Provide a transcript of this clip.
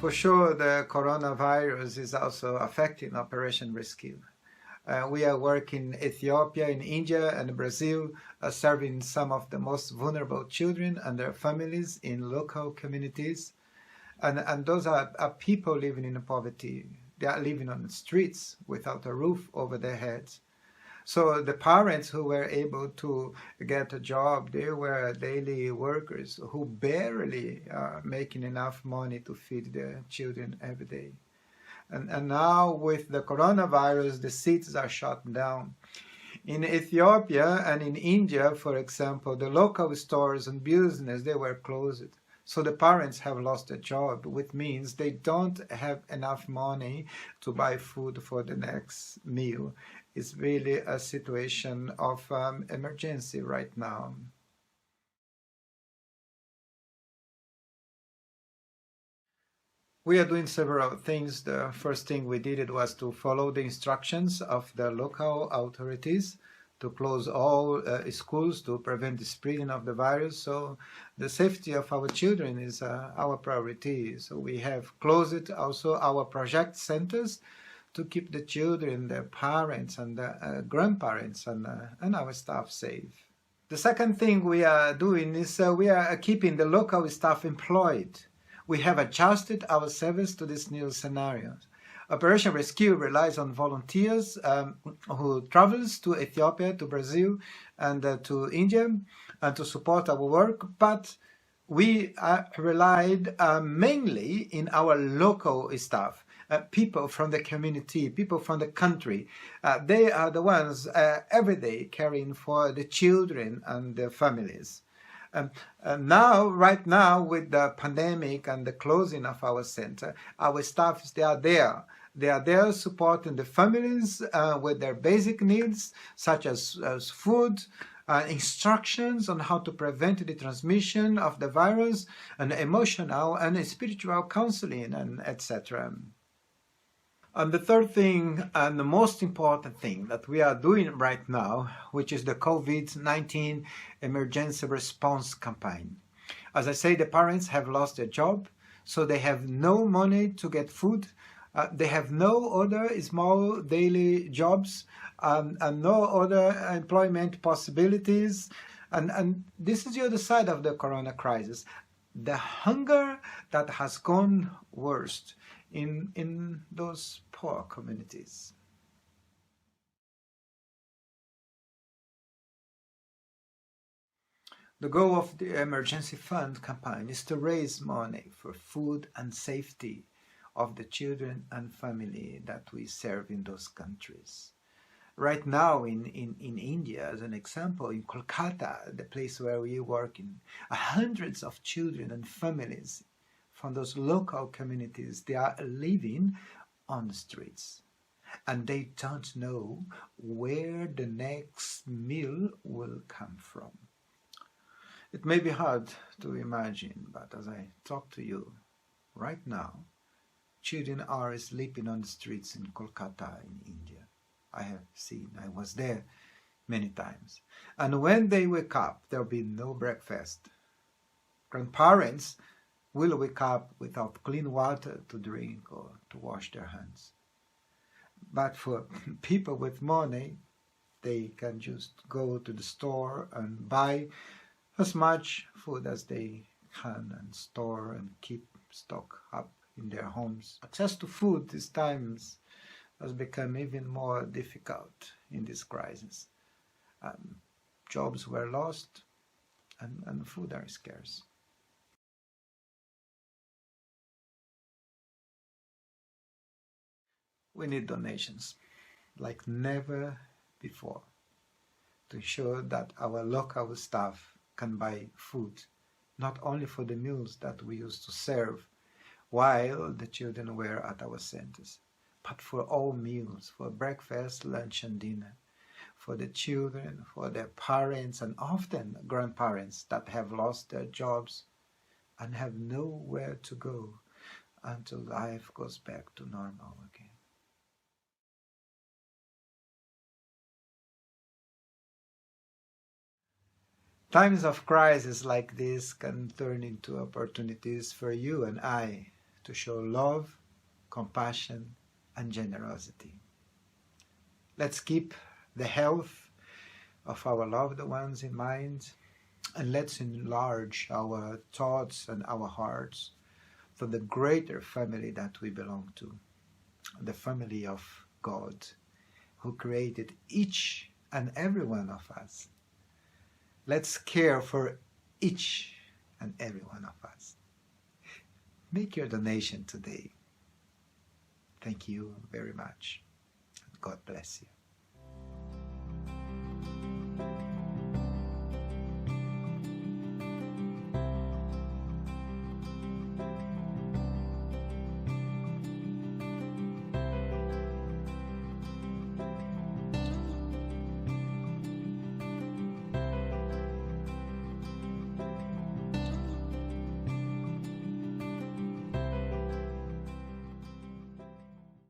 For sure, the coronavirus is also affecting Operation Rescue. We are working in Ethiopia, in India, and Brazil, serving some of the most vulnerable children and their families in local communities. And those are people living in poverty. They are living on the streets without a roof over their heads. So the parents who were able to get a job, they were daily workers who barely are making enough money to feed their children every day. And now with the coronavirus, the cities are shut down. In Ethiopia and in India, for example, the local stores and business, they were closed. So the parents have lost their job, which means they don't have enough money to buy food for the next meal. It's really a situation of emergency right now. We are doing several things. The first thing we did was to follow the instructions of the local authorities to close all schools to prevent the spreading of the virus. So the safety of our children is our priority. So we have closed also our project centers to keep the children, their parents and the grandparents and our staff safe. The second thing we are doing is we are keeping the local staff employed. We have adjusted our service to this new scenario. Operation Rescue relies on volunteers who travels to Ethiopia, to Brazil, and to India to support our work, but we relied mainly in our local staff. People from the community, people from the country. They are the ones every day caring for the children and their families. Right now, with the pandemic and the closing of our center, our staff, they are there. They are there supporting the families with their basic needs, such as food, instructions on how to prevent the transmission of the virus, and emotional and spiritual counseling, and etc. And the third thing, and the most important thing that we are doing right now, which is the COVID-19 emergency response campaign. As I say, the parents have lost their job, so they have no money to get food. They have no other small daily jobs and no other employment possibilities. And this is the other side of the corona crisis. The hunger that has gone worst in those poor communities. The goal of the Emergency Fund campaign is to raise money for food and safety of the children and family that we serve in those countries. Right now in India, as an example, in Kolkata, the place where we work in, hundreds of children and families from those local communities, they are living on the streets. And they don't know where the next meal will come from. It may be hard to imagine, but as I talk to you right now, children are sleeping on the streets in Kolkata in India. I was there many times. And when they wake up, there'll be no breakfast. Grandparents will wake up without clean water to drink or to wash their hands. But for people with money, they can just go to the store and buy as much food as they can and store and keep stock up in their homes. Access to food these times has become even more difficult in this crisis. Jobs were lost and food are scarce. We need donations like never before to ensure that our local staff can buy food, not only for the meals that we used to serve while the children were at our centers, but for all meals, for breakfast, lunch, and dinner, for the children, for their parents, and often grandparents that have lost their jobs and have nowhere to go until life goes back to normal again. Times of crisis like this can turn into opportunities for you and I to show love, compassion, and generosity. Let's keep the health of our loved ones in mind, and let's enlarge our thoughts and our hearts for the greater family that we belong to, the family of God, who created each and every one of us. Let's care for each and every one of us. Make your donation today. Thank you very much. God bless you.